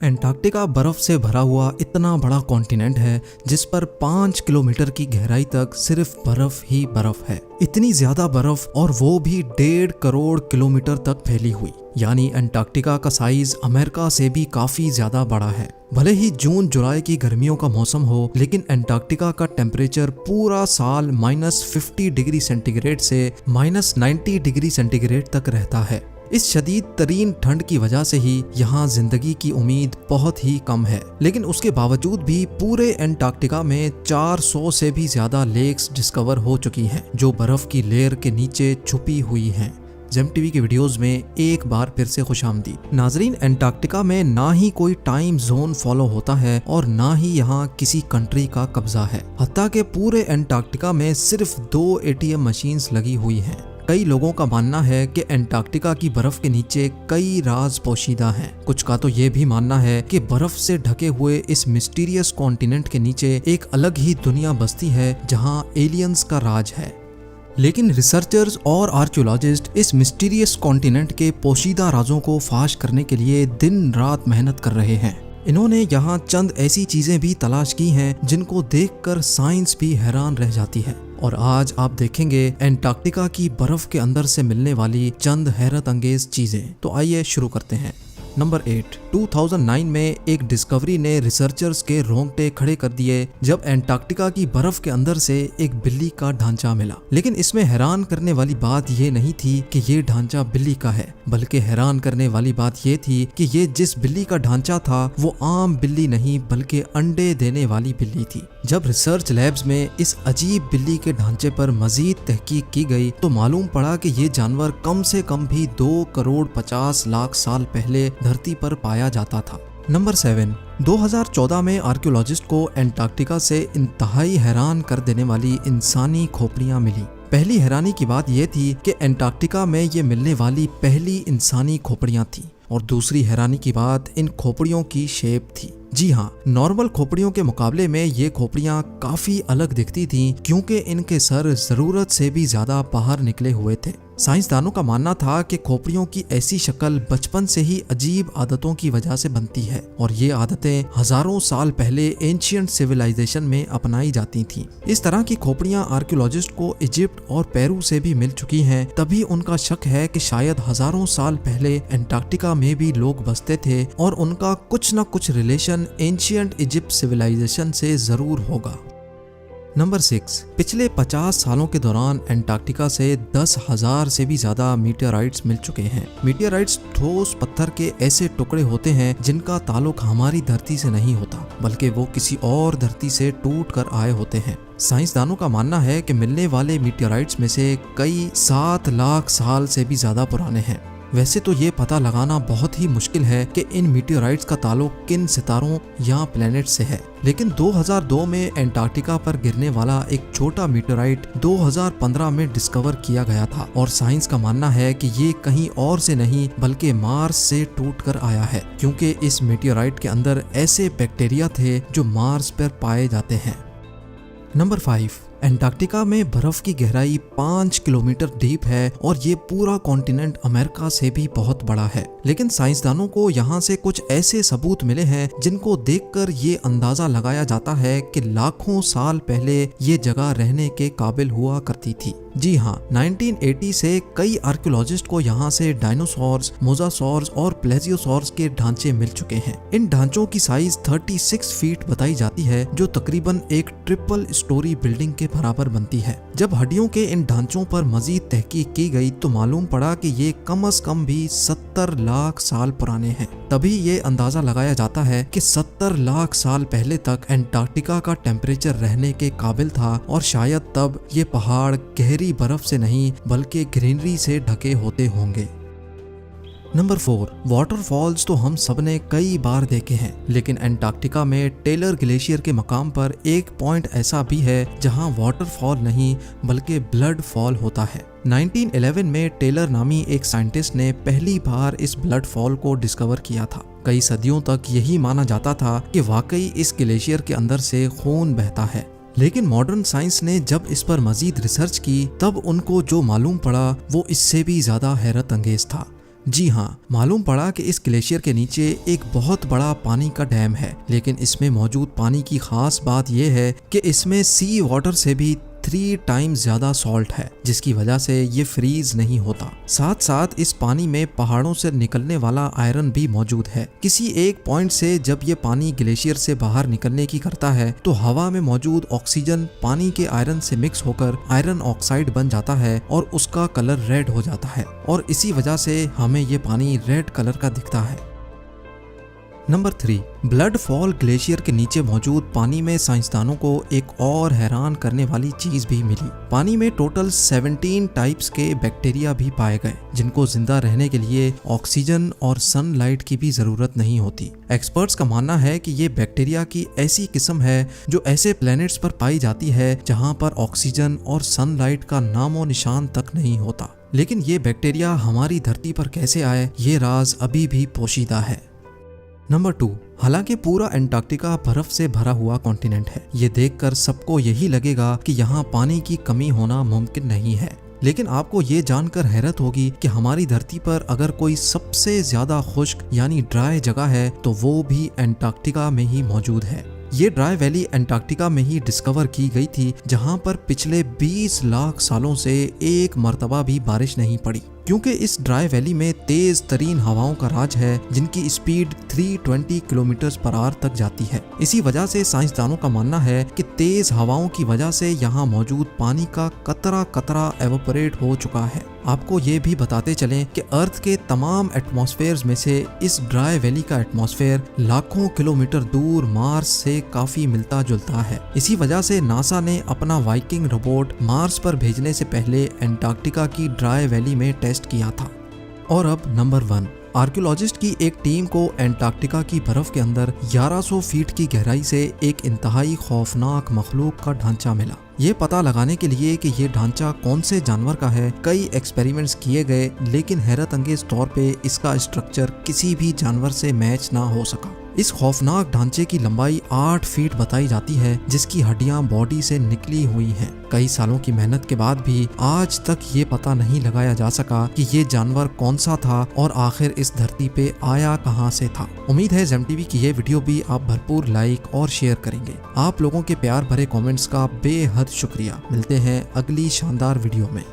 Antarctica बर्फ से भरा हुआ इतना बड़ा कॉन्टिनेंट है जिस पर 5 किलोमीटर की गहराई तक सिर्फ बर्फ ही बर्फ है। इतनी ज्यादा बर्फ, और वो भी 1.5 करोड़ किलोमीटर तक फैली हुई। यानी एंटार्क्टिका का साइज अमेरिका से भी काफी ज्यादा बड़ा है। भले ही जून जुलाई की गर्मियों का मौसम हो, लेकिन एंटार्क्टिका का टेम्परेचर पूरा साल -50 डिग्री सेंटीग्रेड से -90 डिग्री सेंटीग्रेड तक रहता है। इस शदीद तरीन ठंड की वजह से ही यहाँ जिंदगी की उम्मीद बहुत ही कम है। लेकिन उसके बावजूद भी पूरे एंटार्क्टिका में 400 से भी ज्यादा लेक्स डिस्कवर हो चुकी हैं, जो बर्फ की लेयर के नीचे छुपी हुई हैं। जेम टीवी के वीडियोस में एक बार फिर से खुशामदीद। नाजरीन, एंटार्क्टिका में ना ही कोई टाइम जोन फॉलो होता है और ना ही यहाँ किसी कंट्री का कब्जा है। हत्ता के पूरे एंटार्क्टिका में सिर्फ 2 ATM मशीन्स लगी हुई हैं। कई लोगों का मानना है कि एंटार्क्टिका की बर्फ के नीचे कई राज पोशीदा हैं। कुछ का तो ये भी मानना है कि बर्फ से ढके हुए इस मिस्टीरियस कॉन्टिनेंट के नीचे एक अलग ही दुनिया बसती है जहां एलियंस का राज है। लेकिन रिसर्चर्स और आर्कियोलॉजिस्ट इस मिस्टीरियस कॉन्टिनेंट के पोशीदा राजों को फाश करने के लिए दिन रात मेहनत कर रहे हैं। इन्होंने यहाँ चंद ऐसी चीजें भी तलाश की हैं जिनको देखकर साइंस भी हैरान रह जाती है। और आज आप देखेंगे एंटार्क्टिका की बर्फ के अंदर से मिलने वाली चंद हैरत अंगेज चीजें। तो आइए शुरू करते हैं। नंबर 8। 2009 में एक डिस्कवरी ने रिसर्चर्स के रोंगटे खड़े कर दिए जब एंटार्क्टिका की बर्फ के अंदर से एक बिल्ली का ढांचा मिला। लेकिन इसमें हैरान करने वाली बात ये नहीं थी कि ये ढांचा बिल्ली का है, बल्कि हैरान करने वाली बात ये थी कि ये जिस बिल्ली का ढांचा था वो आम बिल्ली नहीं बल्कि अंडे देने वाली बिल्ली थी। जब रिसर्च लैब्स में इस अजीब बिल्ली के ढांचे पर मजीद तहकीक की गई तो मालूम पड़ा कि ये जानवर कम से कम भी 2 करोड़ 50 लाख साल पहले धरती पर पाया जाता था। नंबर 7। 2014 में आर्कियोलॉजिस्ट को एंटार्क्टिका से इंतहाई हैरान कर देने वाली इंसानी खोपड़ियां मिली। पहली हैरानी की बात यह थी कि एंटार्क्टिका में ये मिलने वाली पहली इंसानी खोपड़ियां थी, और दूसरी हैरानी की बात इन खोपड़ियों की शेप थी। जी हाँ, नॉर्मल खोपड़ियों के मुकाबले में ये खोपड़ियां काफी अलग दिखती थीं क्योंकि इनके सर जरूरत से भी ज्यादा बाहर निकले हुए थे। साइंसदानों का मानना था कि खोपड़ियों की ऐसी शक्ल बचपन से ही अजीब आदतों की वजह से बनती है, और ये आदतें हजारों साल पहले एंशिएंट सिविलाइजेशन में अपनाई जाती थीं। इस तरह की खोपड़ियां आर्कियोलॉजिस्ट को इजिप्ट और पेरू से भी मिल चुकी हैं। तभी उनका शक है कि शायद हजारों साल पहले एंटार्क्टिका में भी लोग बसते थे और उनका कुछ न कुछ रिलेशन एंशिएंट इजिप्ट सिविलाइजेशन से जरूर होगा। नंबर 6। पिछले 50 सालों के दौरान एंटार्क्टिका से 10,000 से भी ज्यादा मीटियोराइट्स मिल चुके हैं। मीटियोराइट्स ठोस पत्थर के ऐसे टुकड़े होते हैं जिनका ताल्लुक हमारी धरती से नहीं होता, बल्कि वो किसी और धरती से टूट कर आए होते हैं। साइंसदानों का मानना है कि मिलने वाले मीटियोराइट्स में से कई 7 लाख साल से भी ज्यादा पुराने हैं। वैसे तो ये पता लगाना बहुत ही मुश्किल है कि इन मीटियोराइट्स का ताल्लुक किन सितारों या प्लेनेट से है, लेकिन 2002 में एंटार्क्टिका पर गिरने वाला एक छोटा मीटियोराइट 2015 में डिस्कवर किया गया था, और साइंस का मानना है कि ये कहीं और से नहीं बल्कि मार्स से टूटकर आया है, क्योंकि इस मीटियोराइट के अंदर ऐसे बैक्टीरिया थे जो मार्स पर पाए जाते हैं। नंबर 5। एंटार्क्टिका में बर्फ की गहराई 5 किलोमीटर डीप है, और ये पूरा कॉन्टिनेंट अमेरिका से भी बहुत बड़ा है। लेकिन साइंसदानों को यहाँ से कुछ ऐसे सबूत मिले हैं जिनको देखकर ये अंदाजा लगाया जाता है कि लाखों साल पहले ये जगह रहने के काबिल हुआ करती थी। जी हाँ, 1980 से कई आर्कियोलॉजिस्ट को यहाँ से डायनासोर्स, मोजासोर्स और प्लेजियोसोर्स के ढांचे मिल चुके हैं। इन ढांचों की साइज 36 फीट बताई जाती है, जो तकरीबन एक ट्रिपल स्टोरी बिल्डिंग के बराबर बनती है। जब हड्डियों के इन ढांचों पर मजीद तहकीक की गई तो मालूम पड़ा कि ये कम से कम भी 70 लाख साल पुराने हैं। तभी ये अंदाजा लगाया जाता है कि 70 लाख साल पहले तक एंटार्क्टिका का टेम्परेचर रहने के काबिल था, और शायद तब ये पहाड़ गहरी बर्फ से नहीं बल्कि ग्रीनरी से ढके होते होंगे। नंबर 4। वाटरफॉल्स तो हम सबने कई बार देखे हैं, लेकिन एंटार्क्टिका में टेलर ग्लेशियर के मकाम पर एक पॉइंट ऐसा भी है जहां वाटरफॉल नहीं बल्कि ब्लड फॉल होता है। 1911 में टेलर नामी एक साइंटिस्ट ने पहली बार इस ब्लड फॉल को डिस्कवर किया था। कई सदियों तक यही माना जाता था कि वाकई इस ग्लेशियर के अंदर से खून बहता है, लेकिन मॉडर्न साइंस ने जब इस पर मजीद रिसर्च की तब उनको जो मालूम पड़ा वो इससे भी ज्यादा हैरत अंगेज था। जी हाँ, मालूम पड़ा कि इस ग्लेशियर के नीचे एक बहुत बड़ा पानी का डैम है, लेकिन इसमें मौजूद पानी की खास बात यह है कि इसमें सी वाटर से भी 3 टाइम्स ज्यादा सॉल्ट है, जिसकी वजह से ये फ्रीज नहीं होता। साथ साथ इस पानी में पहाड़ों से निकलने वाला आयरन भी मौजूद है। किसी एक पॉइंट से जब ये पानी ग्लेशियर से बाहर निकलने की करता है तो हवा में मौजूद ऑक्सीजन पानी के आयरन से मिक्स होकर आयरन ऑक्साइड बन जाता है और उसका कलर रेड हो जाता है, और इसी वजह से हमें ये पानी रेड कलर का दिखता है। नंबर 3, ब्लड फॉल ग्लेशियर के नीचे मौजूद पानी में साइंसदानों को एक और हैरान करने वाली चीज भी मिली। पानी में टोटल 17 टाइप्स के बैक्टीरिया भी पाए गए, जिनको जिंदा रहने के लिए ऑक्सीजन और सनलाइट की भी जरूरत नहीं होती। एक्सपर्ट्स का मानना है कि ये बैक्टीरिया की ऐसी किस्म है जो ऐसे प्लैनेट्स पर पाई जाती है जहाँ पर ऑक्सीजन और सनलाइट का नामो निशान तक नहीं होता। लेकिन ये बैक्टीरिया हमारी धरती पर कैसे आए, ये राज अभी भी पोशीदा है। नंबर 2, हालांकि पूरा एंटार्क्टिका बर्फ से भरा हुआ कॉन्टिनेंट है, ये देखकर सबको यही लगेगा कि यहाँ पानी की कमी होना मुमकिन नहीं है। लेकिन आपको ये जानकर हैरत होगी कि हमारी धरती पर अगर कोई सबसे ज्यादा खुश्क यानी ड्राई जगह है तो वो भी एंटार्क्टिका में ही मौजूद है। ये ड्राई वैली एंटार्क्टिका में ही डिस्कवर की गई थी, जहाँ पर पिछले 20 लाख सालों से एक मर्तबा भी बारिश नहीं पड़ी, क्योंकि इस ड्राई वैली में तेज तरीन हवाओं का राज है जिनकी स्पीड 320 किलोमीटर पर आवर तक जाती है। इसी वजह से साइंसदानों का मानना है कि तेज हवाओं की वजह से यहाँ मौजूद पानी का कतरा कतरा एवोपरेट हो चुका है। आपको ये भी बताते चलें कि अर्थ के तमाम एटमॉस्फेयर्स में से इस ड्राई वैली का एटमॉस्फेयर लाखों किलोमीटर दूर मार्स से काफी मिलता जुलता है। इसी वजह से नासा ने अपना वाइकिंग रोबोट मार्स पर भेजने से पहले एंटार्क्टिका की ड्राई वैली में टेस्ट किया था। और अब नंबर 1, आर्कियोलॉजिस्ट की एक टीम को एंटार्क्टिका की बर्फ के अंदर 1100 फीट की गहराई से एक इंतहाई खौफनाक मखलूक का ढांचा मिला। ये पता लगाने के लिए कि ये ढांचा कौन से जानवर का है, कई एक्सपेरिमेंट्स किए गए, लेकिन हैरत अंगेज तौर पे इसका स्ट्रक्चर किसी भी जानवर से मैच ना हो सका। इस खौफनाक ढांचे की लंबाई 8 फीट बताई जाती है, जिसकी हड्डियां बॉडी से निकली हुई हैं। कई सालों की मेहनत के बाद भी आज तक ये पता नहीं लगाया जा सका कि ये जानवर कौन सा था और आखिर इस धरती पे आया कहां से था। उम्मीद है जेम टीवी की ये वीडियो भी आप भरपूर लाइक और शेयर करेंगे। आप लोगों के प्यार भरे कमेंट्स का बेहद शुक्रिया। मिलते हैं अगली शानदार वीडियो में।